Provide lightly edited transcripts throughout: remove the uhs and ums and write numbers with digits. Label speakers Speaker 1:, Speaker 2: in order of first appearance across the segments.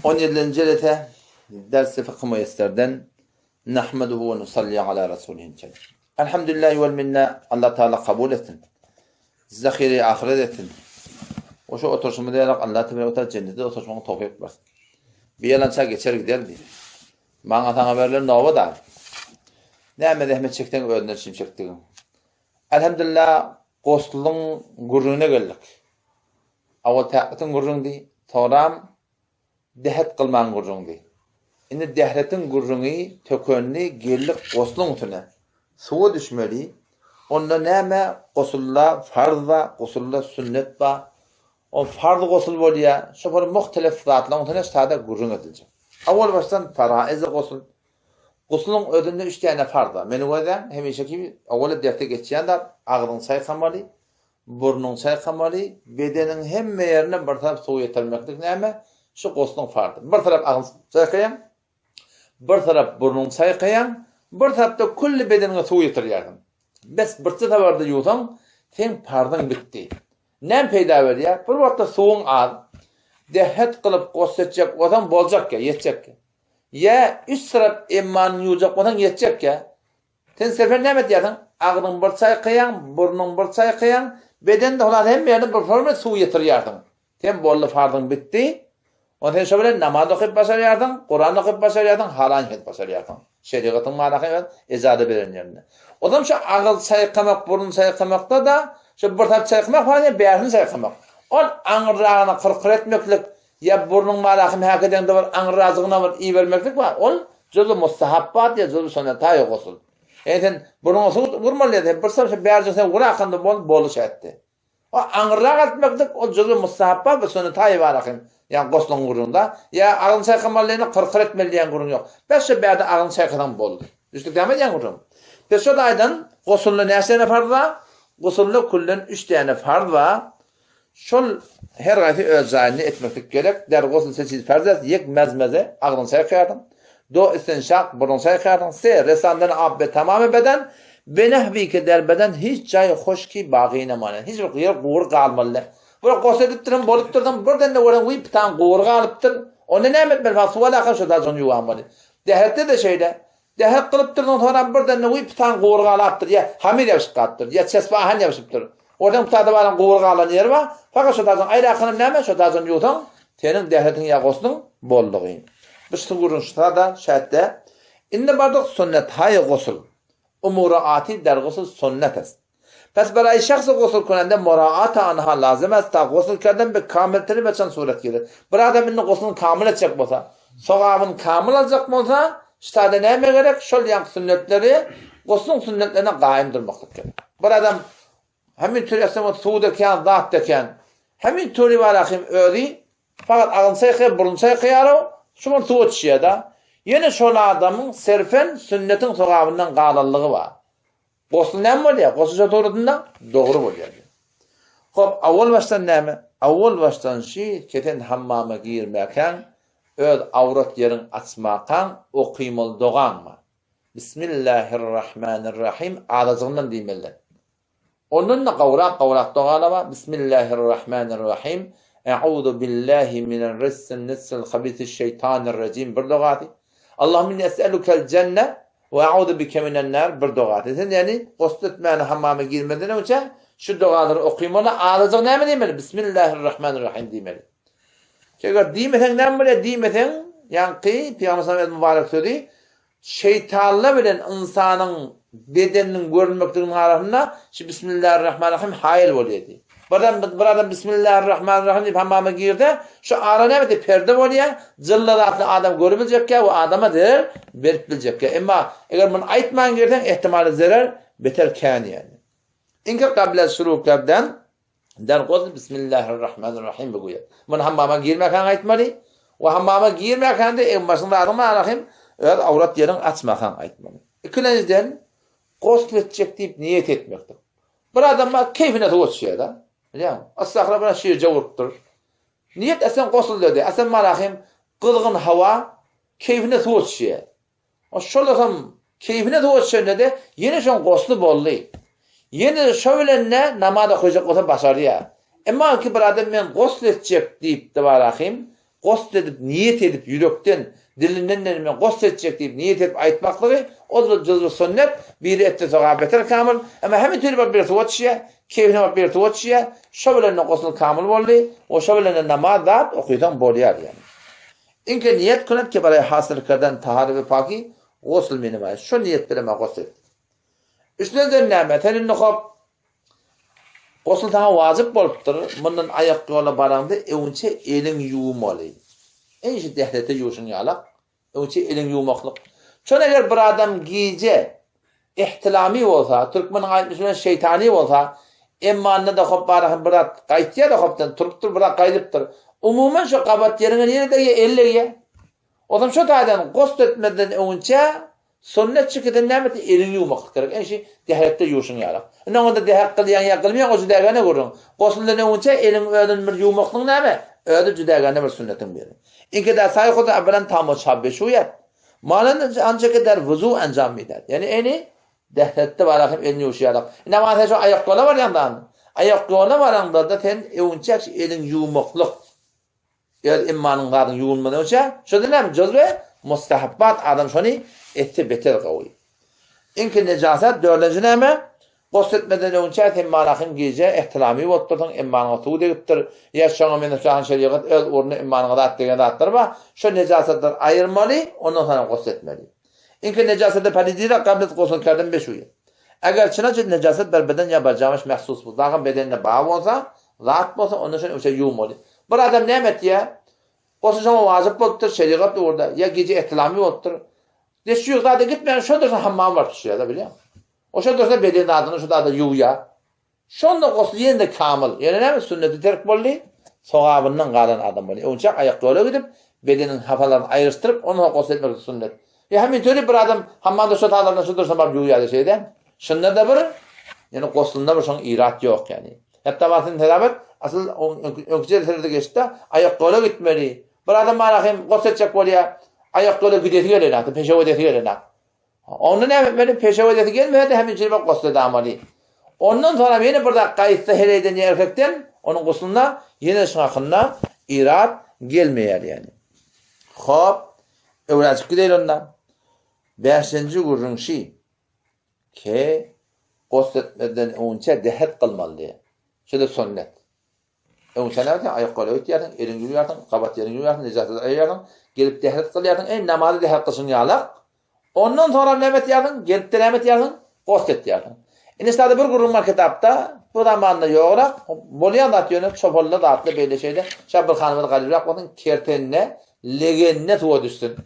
Speaker 1: 17. cilete ders-i fıkh müyesserden nahmeduhu ve nusalli ala Resulihil kerim. Elhamdülillahi vel minne. Allah Teala kabul etsin. Zahiri ahiret etsin. O şu oturuşumu diyerek Allah Teala cennete oturuşmanı tevfik versin. Bir yalança geçer gider diye. Bana sana verilen nova da. Näme zahmet çekten ödünür şimşektiğim. Elhamdülillah qoslun gurruna geldik. Awal taqatin gurrun di. Toram dehet qılman gurrun di. Indi dehretin gurruni tökönni gellik qoslun tüne. Suwa düşmeli. Onda näme qosulla farza, qosulla sünnet ba. O farz qosul bolýa, şofor muhtelif zatlaryň tüne sada gurrun ediljek. Awal başdan faraiz qosul. Qosulun ödünde 3 tane farza. Meni gözden hemişeki awal defte geçýändär, agdyň saýkamaly, burnuň saýkamaly, bedenin hemme ýerine bir tarap suw ýetirmeklik näme? Şu qosulun farzı. Bir tarap agyň saýkayan, bir tarap burnuň saýkayan, bir tarapda kulli bedenine suw ýetirýärdim. Bes bir tabarda ýuwsaň, sen farzyň bitdi. Näme peýda berýär? Bir wagtda suwuň az, dehet qılıp gossetjek adam boljak ya, yetjek. Ya üç taraf emman ýuwjak bolan yetjek ya. Sen sefer näme edýärdiň? Agyň bir saýkayan, burnuň bir saýkayan, bedende olan hem ýerde bir forma suw ýetirýärdiň. Sen bolly farzyň bitdi. Ondan şöyle namaz okup başarıyordun, Kur'an okup başarıyordun, halan et başarıyordun. Şeriatın manasını izade berenlerine. Odam şu ağıl sayıklamak, burun sayıklamakta da şu bir taraf sayıklamak var ya beğerini sayıklamak. On anırrağına kırkır etmeklik ya burnun manasını hak eden de var, anırrağına var, iyi vermeklik var. On cüzü mustahabbat ya cüzü sünnetay yok olsun. Yani burnun vurmalıydı. Bir sefer beğerci sen vurakında bolu etti. O anırrağ etmeklik o cüzü mustahabbat ve sünnetay var akın. Yani qoslun gurunda, ya ağın sayqamalyny qırqır etmeliýän gurun yok. Beşe bäde ağın sayqadan boldy. Düşdük demedýän gurun. Beşe aýdan qosully näsene farz bar? Qosully kullun 3 tane farz bar. Şol her gaýty öz zaýyny etmeklik gerek. Der qosul seçil farzat yek mezmeze ağın sayqaýardyň. Do istinşaq burun sayqaýardyň. Se resandan abbe tamamy beden benehbi ki der beden hiç jaý hoşki bagyna many. Hiç bir ýer gowur galmaly. Bura qosedipdirim, bolupdirdim, birden de oran uyup tan gowurga alypdyr. Onda näme etmeli? Suwala aşy da jon ýuwamaly. Dehette de şeýle. Dehet qylypdirdim, sonra birden de uyup tan gowurga alypdyr. Ya hamir ýaşyp gatdyr, ya çesbahan ýaşypdyr. Oradan tada baran gowurga alan ýer bar. Fakat şu da jon aýrakyny näme? Şu da jon ýuwdan, senin dehetin ýagosynyň boldygy. Biz sugurun şurada şätte. Indi bardyk sünnet hay gosul. Umuraati der gosul sünnetes. Pes beray şahsy gosul konanda muraat anha lazım est. Gosul kerden bir kamiltiri beçen suret gelir. Bir adamın gosulunu kamil etjek bolsa, sogabyn kamil aljak bolsa, ştada näme gerek? Şol ýa sünnetleri, gosulun sünnetlerine gaýym durmaklyk gerek. Bir adam hemin türesem suwda kan, zatda kan. Hemin türi bar ahim özi, fakat agyn saýky, burun saýkyýar, şumun suw etýär da. Ýene şol adamyň serfen sünnetin sogabyndan galanlygy bar. Qosul näme bolýar? Qosulça doğrudunda doğru bolýar. Hop, awal başdan näme? Awal başdan keten hammama girmäken, öz awrat ýerin açmakan, okymol doganma. Bismillahirrahmanirrahim ağzından diýmeli. Ondan da qawrak doganama. Bismillahirrahmanirrahim. Eûzu billahi mine'r-rajim habîtiş-şeytanir-racim bir dogaty. Allahumme es'elukel cenne ve a'udhu bike minen-nar bir dogat. Yani qosletmäni hammama girmeden önce şu dogalary okuymaly, ağzına näme diýmeli? Bismillahirrahmanirrahim diýmeli. Eger diýmesen näme bolýar? Diýmesen, ýa-ni Peygamber mübarek sözi, şeytanlar bilen insanyň bedeniniň görünmekdigini arasynda şu Bismillahirrahmanirrahim haýyl bolýardy. Bir adam Bismillahirrahmanirrahim diýip hammama girdi, şu ara näme diýip perde bolýar, jyllatly adam görebiljekkä, o adama der berip biljekkä. Emma eger muny aýtman girden ehtimali zarar beter kän ýani. Inki qabla şuruklardan der goz Bismillahirrahmanirrahim goýar. Muny hammama girmäken aýtmaly, we hammama girmäkende en başynda Rahim öz awrat ýerini açmakan aýtmaly. Ikinciden gosl etjek diýip niýet etmekdir. Bir adamma keyfine tawasşýar da. Ya, asakra bana şiir jawurtdur. Niyet esen gosul dedi. Esen marahim qılgın hava keyfine tuğuşşiye. O şolakam keyfine tuğuşşiye dedi. Yine şon goslu bolli. Yine şöylenne namada koyacak olsa başarıya. Emma ki bir adam men gosl etjek deyip de marahim Gost edip, niyet edip, yürekten, dilinden nerime gost edecek deyip, niyet edip aytmaklığı, o da cızı sünnet, biri ette soğa beter kamil, ama hemen tüyli bir tuvatçıya, keyfine bir tuvatçıya, şöbelerine gostul kamil bolli, o şöbelerine namaz dağıt, okuydan boliyar yani. İnke niyet kınet ki baraya hasıl kardan tahari ve paki, gostul minimay. Şu niyet bileme gostul et. Üstüne dönleme, tenin nukop, gostul taha vazip boluptur, bundan ayak yola baranda, evunçe elin yuğum olayı. En işi dehlete yuğuşun yalak, evunçe elin yuğumaklık. Çon eğer bir adam giyce, ihtilami olsa, Türkmen'in ayetmişinden şeytani olsa, emmanına da hop barahın bırak, kayıtya da hoptan, turuptur bırak kaydıptır. Umumen şu kabat yerine niye de elle. O zaman şu taydan gost etmeden önce sünnet çıkıdan nemet elini yumak gerek. En şey dehayatta yuğuşun yalak. Ne onda dehat kılyan yakılmayan o cüdagane görün. Gostundan önce elin ödün bir yumaklığın neme? Ödü cüdagane bir sünnetin biri. İnke de sayı koda abilen tamı çabbe şuyat. Malan ancak eder vuzu encam eder. Yani eni dehayatta barakım elini yuğuşu yalak. Namazda şu ayak kola var yandan. Ayak kola var yandan da ten önce elin yumaklık. Yani immanın garın yuğulmadan önce şöyle ne cezbe mustahabbat adam şunu etti beter qavi. İnki necaset dördüncü neme gost etmeden önce immanın gece ihtilami votturdan immanı tuğ deyiptir. Yaşanan menşahan şeriat el urnu immanı da degan atlar va şu necasetler ayırmalı ondan sonra gost etmeli. İnki necasette padidira qablet gost kardan 5 uy. Eğer çınacı necaset bir beden yapacağımız mahsus bu. Dağın bedenine bağ olsa, rahat olsa ondan sonra öyle yuğmalı. Bir adam ne emet ya? Koşuşama vazip boluptur, şeriat da orada. Ya gece ihtilami boluptur. Deşiyor da gitmeyen şu dursa hammam var kişiye de biliyor. O şu dursa bedenin adını şu da yuya. Şonda koşu yerinde kamil. Yani ne mi sünneti terk bolli? Sogabından qalan adam bolli. Onca ayaklarına gidip bedenin hafalarını ayrıştırıp onu koşu etmek sünnet. Ya hemen öyle bir adam hammamda şu dağlarına şu dursa bab yuya şeyden. Şunda da bir yani koşulunda bir şon irat yok yani. Hatta batın tedavet asıl önküce teride geçti. Ayaklarına gitmeli. Bir adam marahim gost edecek bolya. Ayaklarına gideti gelene, peşe edeti gelene. Onun ne etmeli? Peşe edeti gelmeye de hemen cilbek gost edamali. Ondan sonra yine burada kayıtta hereyden erkekten onun goslunda yine şakında irat gelmeyer yani. Hop. Öğrencik gidelim ondan. 5. gurrun şey ki gost etmeden önce dehet kılmalı diye. Şöyle sünnet. Önce ne yaptın? Ayaklarına ötüyordun, elin yürüyordun, kabat yerin yürüyordun, necaset ayıyordun, gelip dehet kılıyordun, en namazı dehet kılsın yalak. Ondan sonra nemet yardın, gelip de nemet yardın, gost et yardın. İnistade bir gurrun var kitapta, bu zamanında yoğurak, bolyan da atıyorsun, çopalı da atlı böyle şeyde, Şabbal Hanım'ın galibi yapmadın, kertenine, legenine tuğa düşsün.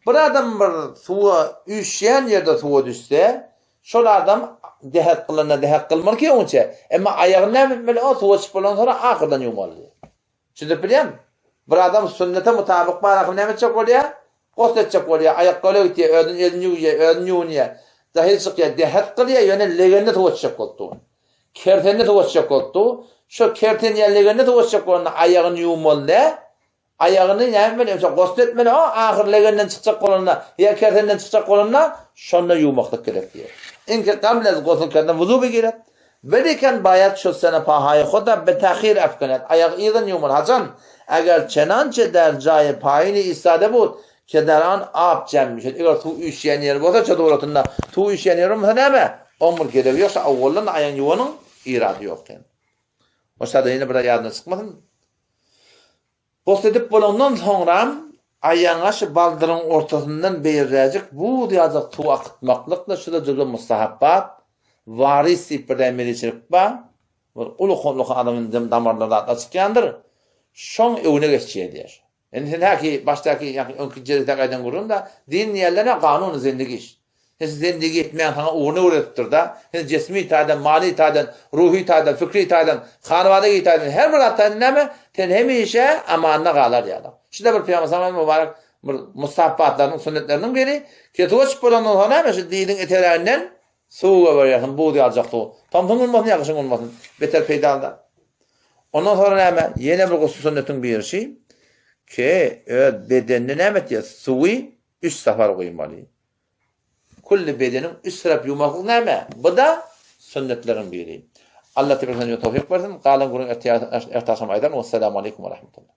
Speaker 1: Bir adam bir tuğa, üşüyen yerde tuğa düşse, şol adam dehet kılına dehet kılmalı ki onca. Ama ayağını ne bilmeli o tuğa çıpılan sonra akırdan yumalı. Şimdi biliyor musun? Bir adam sünnete mutabık barakım ne edecek oluyor? Gost edecek oluyor. Ayakları ötüye, ödün elini yuya, ödün yuğunuya. Zahir çıkıyor. Dehet kılıyor, yani legenine tuğa çıkacak oldu. Kertenine tuğa çıkacak oldu. Şu kertenine legenine tuğa çıkacak oldu. Ayağını yuğumalı. Ayağını ne bilmeli? Gost etmeli o ahir legeninden çıkacak olana ya kerteninden çıkacak olana şonda yuğmaklık gerek diyor. İnki kamlez gosul kardan vuzu bir gerek. Veliken bayat şu sene pahayı khoda betahir afkanet. Ayak iyiden yuğmal hacan. Eğer çenançe der cayı payini istade bud. Ki der an ab cemmiş. Eğer tu üşüyen yer olsa çadoratında tu üşüyen yer olsa ne mi? Omur gereği yoksa avvallan ayağın yuvanın iradı yok yani. O sırada yine burada yardımına çıkmasın. Gost edip bolondan sonra ayağına şu baldırın ortasından beyirleyecek bu diyacak tuğ akıtmaklıkla şurada cüzü mustahabbat varisi bir emiricilik var. Ulu adamın damarlarına açıklayandır. Şon evine geçeceği diyor. Yani sen ki baştaki önkü cezide kaydan kurun da din yerlerine kanun zindigi iş. Zindigi etmeyen sana uğrunu uğrattır da cismi itaden, mali itaden, ruhi itaden, fikri itaden, hanvadaki itaden her bir ataden ne mi? Ten hem işe amanına kalar diyorlar. Şimdi bir Peygamber sallallahu mübarek mustahabbatlarının sünnetlerinin biri ki tuğaç bulanın sonra ne mi? Dinin etelerinden soğuğa varıyorsun, bu diye alacaktı o. Tam olmasın, yakışın olmasın. Beter peydalda. Ondan sonra ne mi? Yine bir gusül sünnetin bir şey ki bedenine ne mi diye suyu 3 sefer koymalı. Kulli bedenin üsrep yumaklık neyme? Bu da sünnetlerin biri. Allah tebarek tevfik versin. Kalan gurun ertasam aydan. Vesselamu aleyküm ve rahmetullah.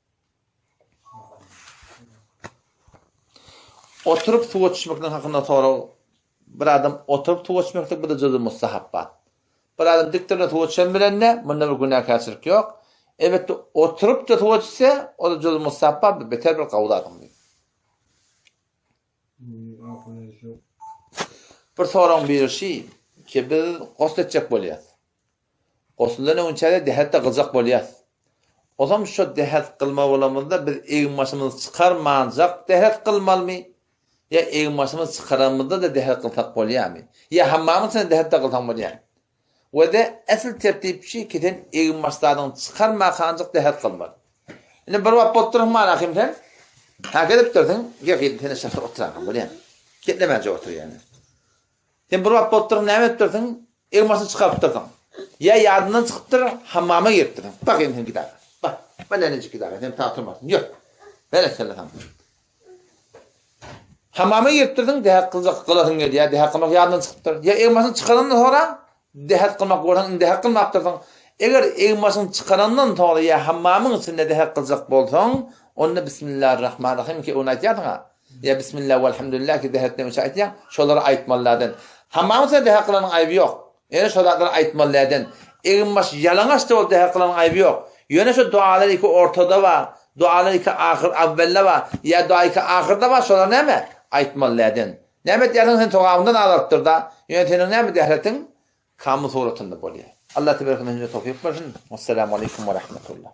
Speaker 1: oturup su içmekten hakkında sonra bir adam oturup su içmekte bu da cüzü mustahabbat. Bir adam diktirde su içen bilenne bunda bir günah karşılık yok. Evet oturup da su içse o da cüzü mustahabbat beter bir kavladım diyor. Bir soran bir şey ki biz gosl etjek bolýas. Gosldan önçäde dehatda kılacak bolýas. O zaman şu dehat kılma bolamızda biz egin başımızı çıkarmanjak dehat kılmalymy? Ya egin başymyzy çıkaramyzda da dehat kılsak bolýarmy? Ya hammamyzy dehatda kılsak bolýarmy? We de asl tertip şey kiten egin başlaryň çıkarmakanjak dehat kılmaly. Ine bir wagt oturma rakim sen. Ha gelip durdun, gelip tene şahs oturan bolýar. Ketlemence otur yani. Sen bir wagt oturun näme durdun? Egin başyny çıkaryp durdun. Ya yadından çıkıptır, hammama girttir. Bak sen gider. Bak, ben necik gider. Sen tatırmasın. Yok. Ben eskerle tam. Hammama girttirdin, dehat kılacak kılasın geldi. Ya dehat kılmak yadından çıkıptır. Ya egmasını çıkarandan sonra dehat kılmak oradan dehat kılmaktırdın. Eğer egmasını çıkarandan sonra ya hammamın içinde dehat kılacak bolsan, onunla Bismillahirrahmanirrahim ki onu aytıyordun ha. Ya Bismillah velhamdülillah ki dehat demiş aytıyordun. Şoları aytmalılardan. Hammamın içinde dehat kılanın ayıbı yok. Yani şolardan aytmalılardan. Egin baş yalanaç da oldu hakkılan ayıbı yok. Yöne şu dualar iki ortada var. Dualar iki ahir avvelle var. Ya dua iki ahirde var. Şolar ne mi? Aytmalılardan. Nemet yarın sen toğamından ağlattır da. Yönetenin ne mi dehretin? Kamı suratında bolýar. Allah tebaraka ve teala tawfik versin. Vesselamu aleyküm ve rahmetullah.